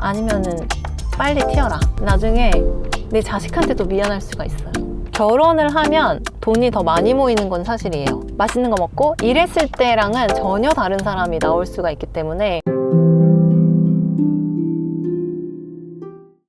아니면은 빨리 튀어라. 나중에 내 자식한테도 미안할 수가 있어요. 결혼을 하면 돈이 더 많이 모이는 건 사실이에요. 맛있는 거 먹고 일했을 때랑은 전혀 다른 사람이 나올 수가 있기 때문에.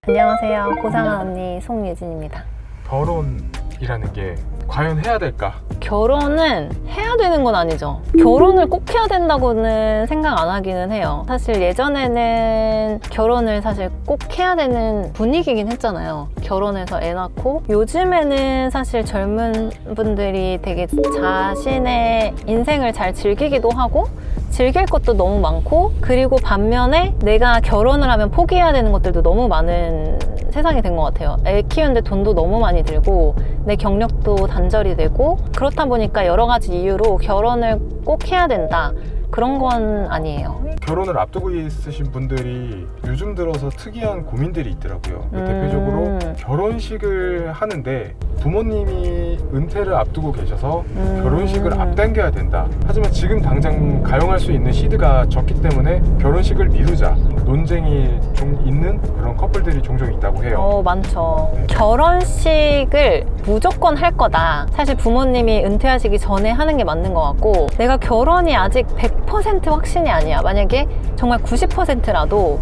안녕하세요. 고상한 언니 송예진입니다. 결혼이라는 게 과연 해야 될까? 결혼은 해야 되는 건 아니죠. 결혼을 꼭 해야 된다고는 생각 안 하기는 해요. 사실 예전에는 결혼을 사실 꼭 해야 되는 분위기긴 했잖아요. 결혼해서 애 낳고. 요즘에는 사실 젊은 분들이 되게 자신의 인생을 잘 즐기기도 하고 즐길 것도 너무 많고, 그리고 반면에 내가 결혼을 하면 포기해야 되는 것들도 너무 많은 세상이 된 것 같아요. 애 키우는데 돈도 너무 많이 들고 내 경력도 단절이 되고, 그렇다 보니까 여러 가지 이유로 결혼을 꼭 해야 된다, 그런 건 아니에요. 결혼을 앞두고 있으신 분들이 요즘 들어서 특이한 고민들이 있더라고요. 대표적으로 결혼식을 하는데 부모님이 은퇴를 앞두고 계셔서 결혼식을 앞당겨야 된다. 하지만 지금 당장 가용할 수 있는 시드가 적기 때문에 결혼식을 미루자, 논쟁이 좀 있는 그런 커플들이 종종 있다고 해요. 많죠. 네. 결혼식을 무조건 할 거다. 사실 부모님이 은퇴하시기 전에 하는 게 맞는 것 같고, 내가 결혼이 아직 100% 확신이 아니야. 만약에 정말 90%라도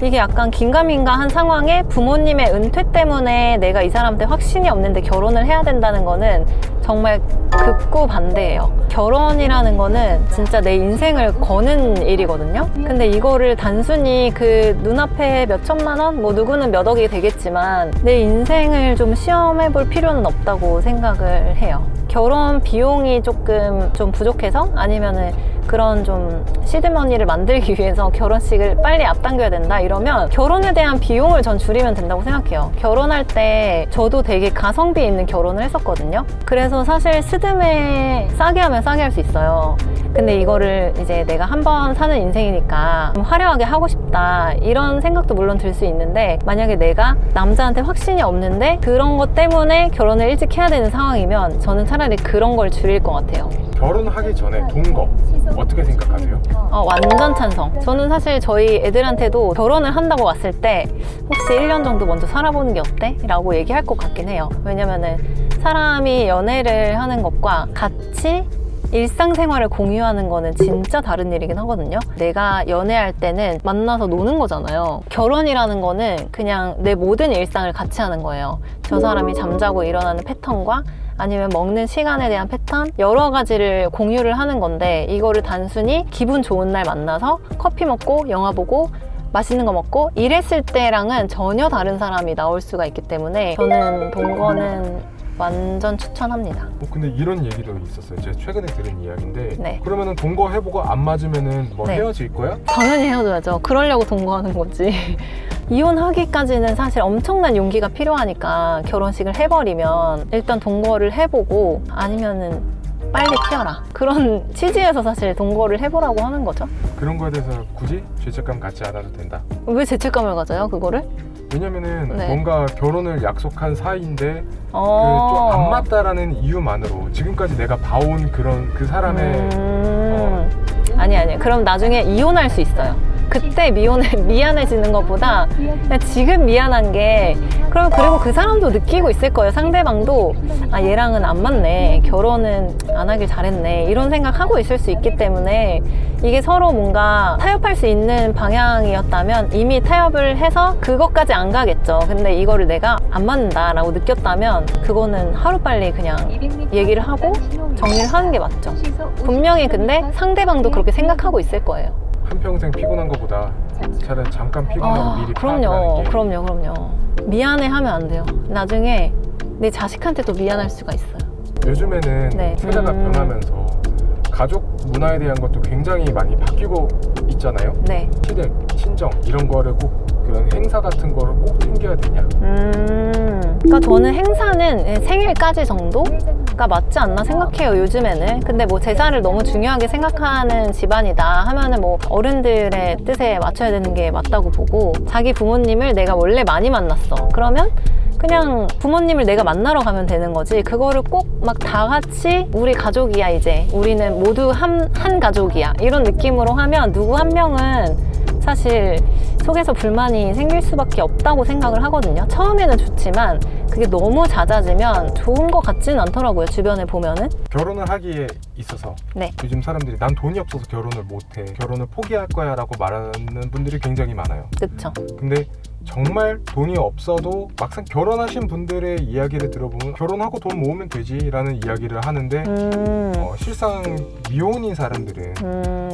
이게 약간 긴가민가한 상황에 부모님의 은퇴 때문에 내가 이 사람한테 확신이 없는데 결혼을 해야 된다는 거는 정말 극구 반대예요. 결혼이라는 거는 진짜 내 인생을 거는 일이거든요. 근데 이거를 단순히 그 눈앞에 몇 천만 원, 뭐 누구는 몇 억이 되겠지만 내 인생을 좀 시험해 볼 필요는 없다고 생각을 해요. 결혼 비용이 조금 좀 부족해서, 아니면은 그런 좀 시드머니를 만들기 위해서 결혼식을 빨리 앞당겨야 된다 이러면 결혼에 대한 비용을 전 줄이면 된다고 생각해요. 결혼할 때 저도 되게 가성비 있는 결혼을 했었거든요. 그래서 사실 스드메 싸게 하면 싸게 할 수 있어요. 근데 이거를 이제 내가 한 번 사는 인생이니까 좀 화려하게 하고 싶다, 이런 생각도 물론 들 수 있는데, 만약에 내가 남자한테 확신이 없는데 그런 것 때문에 결혼을 일찍 해야 되는 상황이면 저는 차라리 그런 걸 줄일 것 같아요. 결혼하기 전에 동거 어떻게 생각하세요? 완전 찬성. 저는 사실 저희 애들한테도 결혼을 한다고 왔을 때 혹시 1년 정도 먼저 살아보는 게 어때? 라고 얘기할 것 같긴 해요. 왜냐면은 사람이 연애를 하는 것과 같이 일상생활을 공유하는 거는 진짜 다른 일이긴 하거든요. 내가 연애할 때는 만나서 노는 거잖아요. 결혼이라는 거는 그냥 내 모든 일상을 같이 하는 거예요. 저 사람이 잠자고 일어나는 패턴과 아니면 먹는 시간에 대한 패턴, 여러 가지를 공유를 하는 건데, 이거를 단순히 기분 좋은 날 만나서 커피 먹고 영화 보고 맛있는 거 먹고 이랬을 때랑은 전혀 다른 사람이 나올 수가 있기 때문에 저는 동거는 완전 추천합니다. 근데 이런 얘기도 있었어요. 제가 최근에 들은 이야기인데, 네. 그러면은 동거 해보고 안 맞으면은 뭐 네. 헤어질 거야? 당연히 헤어져야죠. 그러려고 동거하는 거지. 이혼하기까지는 사실 엄청난 용기가 필요하니까 결혼식을 해버리면 일단 동거를 해보고, 아니면은 빨리 튀어라, 그런 취지에서 사실 동거를 해보라고 하는 거죠. 그런 거에 대해서 굳이 죄책감 갖지 않아도 된다. 왜 죄책감을 가져요, 그거를? 왜냐면은 네. 뭔가 결혼을 약속한 사이인데 좀 어... 안 맞다라는 이유만으로 지금까지 내가 봐온 그런 그 사람의 아니. 그럼 나중에 이혼할 수 있어요. 그때 미안해지는 것보다 그냥 지금 미안한 게, 그리고 그 사람도 느끼고 있을 거예요. 상대방도 얘랑은 안 맞네, 결혼은 안 하길 잘했네, 이런 생각하고 있을 수 있기 때문에 이게 서로 뭔가 타협할 수 있는 방향이었다면 이미 타협을 해서 그것까지 안 가겠죠. 근데 이거를 내가 안 맞는다라고 느꼈다면 그거는 하루빨리 그냥 얘기를 하고 정리를 하는 게 맞죠. 분명히 근데 상대방도 그렇게 생각하고 있을 거예요. 한평생 피곤한 것보다 차라리 잠깐 피곤하고 미리 파악하는 게. 그럼요. 미안해 하면 안 돼요. 나중에 내 자식한테도 미안할 수가 있어요. 요즘에는 네. 세대가 변하면서 가족 문화에 대한 것도 굉장히 많이 바뀌고 있잖아요. 네. 시댁, 친정 이런 거를 꼭, 그런 행사 같은 거를 꼭 챙겨야 되냐? 그러니까 저는 행사는 생일까지 정도가 맞지 않나 생각해요, 요즘에는. 근데 뭐 제사를 너무 중요하게 생각하는 집안이다 하면은 뭐 어른들의 뜻에 맞춰야 되는 게 맞다고 보고, 자기 부모님을 내가 원래 많이 만났어, 그러면 그냥 부모님을 내가 만나러 가면 되는 거지, 그거를 꼭 막 다 같이 우리 가족이야, 이제 우리는 모두 한 가족이야, 이런 느낌으로 하면 누구 한 명은 사실 속에서 불만이 생길 수밖에 없다고 생각을 하거든요. 처음에는 좋지만 그게 너무 잦아지면 좋은 것 같지는 않더라고요. 주변에 보면은. 결혼을 하기에 있어서 네. 요즘 사람들이 난 돈이 없어서 결혼을 못해, 결혼을 포기할 거야 라고 말하는 분들이 굉장히 많아요. 그쵸. 근데 정말 돈이 없어도 막상 결혼하신 분들의 이야기를 들어보면 결혼하고 돈 모으면 되지 라는 이야기를 하는데 실상 미혼인 사람들은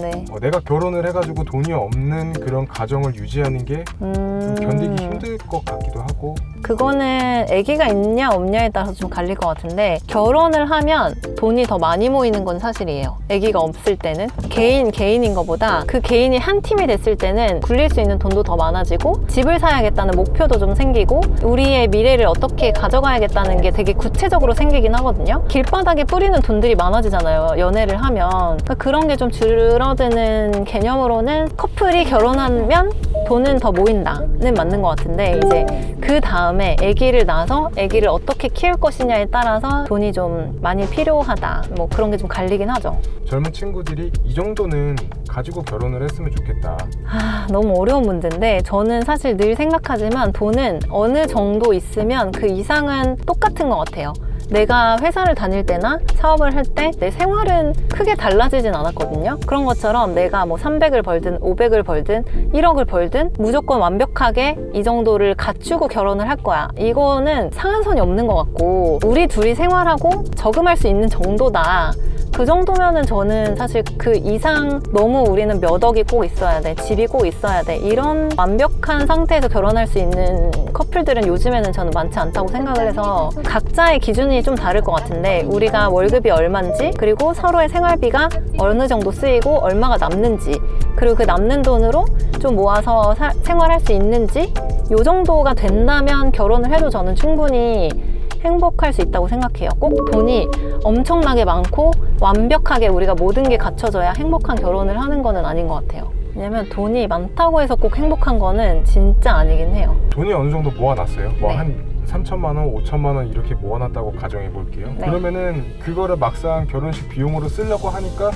네. 내가 결혼을 해가지고 돈이 없는 그런 가정을 유지하는 게 좀 견디기 힘들 것 같기도 하고. 그거는 아기가 있냐 없냐에 따라서 좀 갈릴 것 같은데, 결혼을 하면 돈이 더 많이 모이는 건 사실이에요. 아기가 없을 때는 개인인 것보다 그 개인이 한 팀이 됐을 때는 굴릴 수 있는 돈도 더 많아지고 집을 사야겠다는 목표도 좀 생기고 우리의 미래를 어떻게 가져가야겠다는 게 되게 구체적으로 생기긴 하거든요. 길바닥에 뿌리는 돈들이 많아지잖아요, 연애를 하면. 그러니까 그런 게 좀 줄어드는 개념으로는 커플이 결혼하면 돈은 더 모인다는 맞는 것 같은데, 이제 그 다음에 아기를 낳아서 아기를 어떻게 키울 것이냐에 따라서 돈이 좀 많이 필요하다, 뭐 그런 게 좀 갈리긴 하죠. 젊은 친구들이 이 정도는 가지고 결혼을 했으면 좋겠다. 너무 어려운 문제인데, 저는 사실 늘 생각하지만 돈은 어느 정도 있으면 그 이상은 똑같은 것 같아요. 내가 회사를 다닐 때나 사업을 할 때 내 생활은 크게 달라지진 않았거든요. 그런 것처럼 내가 뭐 300을 벌든 500을 벌든 1억을 벌든 무조건 완벽하게 이 정도를 갖추고 결혼을 할 거야, 이거는 상한선이 없는 것 같고, 우리 둘이 생활하고 저금할 수 있는 정도다, 그 정도면은 저는 사실 그 이상 너무 우리는 몇 억이 꼭 있어야 돼, 집이 꼭 있어야 돼, 이런 완벽한 상태에서 결혼할 수 있는 커플들은 요즘에는 저는 많지 않다고 생각을 해서, 각자의 기준이 좀 다를 것 같은데, 우리가 월급이 얼마인지, 그리고 서로의 생활비가 어느 정도 쓰이고 얼마가 남는지, 그리고 그 남는 돈으로 좀 모아서 생활할 수 있는지, 요 정도가 된다면 결혼을 해도 저는 충분히 행복할 수 있다고 생각해요. 꼭 돈이 엄청나게 많고 완벽하게 우리가 모든 게 갖춰져야 행복한 결혼을 하는 거는 아닌 것 같아요. 왜냐면 돈이 많다고 해서 꼭 행복한 거는 진짜 아니긴 해요. 돈이 어느 정도 모아놨어요? 뭐 네. 한 3천만 원, 5천만 원 이렇게 모아놨다고 가정해 볼게요. 네. 그러면은 그거를 막상 결혼식 비용으로 쓰려고 하니까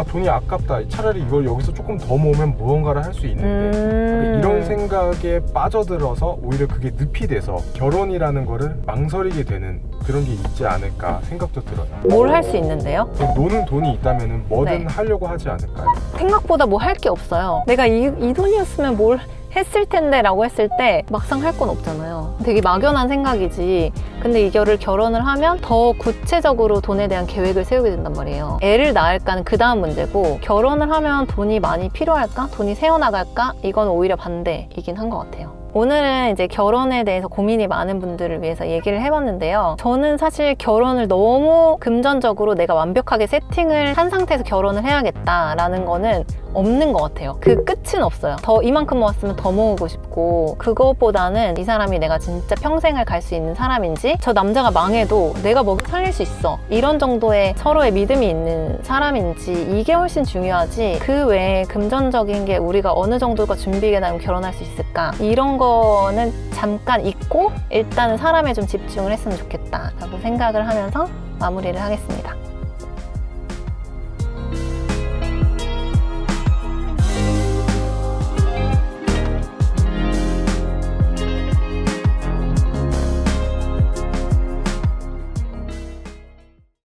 돈이 아깝다, 차라리 이걸 여기서 조금 더 모으면 무언가를 할 수 있는데, 이런 생각에 빠져들어서 오히려 그게 늪이 돼서 결혼이라는 거를 망설이게 되는 그런 게 있지 않을까 생각도 들어요. 뭘 할 수 있는데요? 노는 돈이 있다면 뭐든 네. 하려고 하지 않을까요? 생각보다 뭐 할 게 없어요. 내가 이 돈이었으면 뭘 했을 텐데 라고 했을 때 막상 할 건 없잖아요. 되게 막연한 생각이지. 근데 이거를 결혼을 하면 더 구체적으로 돈에 대한 계획을 세우게 된단 말이에요. 애를 낳을까는 그 다음 문제고, 결혼을 하면 돈이 많이 필요할까? 돈이 새어나갈까? 이건 오히려 반대이긴 한 것 같아요. 오늘은 이제 결혼에 대해서 고민이 많은 분들을 위해서 얘기를 해봤는데요. 저는 사실 결혼을 너무 금전적으로 내가 완벽하게 세팅을 한 상태에서 결혼을 해야겠다라는 거는 없는 것 같아요. 그 끝은 없어요. 더 이만큼 모았으면 더 모으고 싶고, 그것보다는 이 사람이 내가 진짜 평생을 갈 수 있는 사람인지, 저 남자가 망해도 내가 먹여 살릴 수 있어, 이런 정도의 서로의 믿음이 있는 사람인지, 이게 훨씬 중요하지, 그 외에 금전적인 게 우리가 어느 정도가 준비가 되면 결혼할 수 있을까, 이런 거는 잠깐 잊고 일단은 사람에 좀 집중을 했으면 좋겠다라고 생각을 하면서 마무리를 하겠습니다.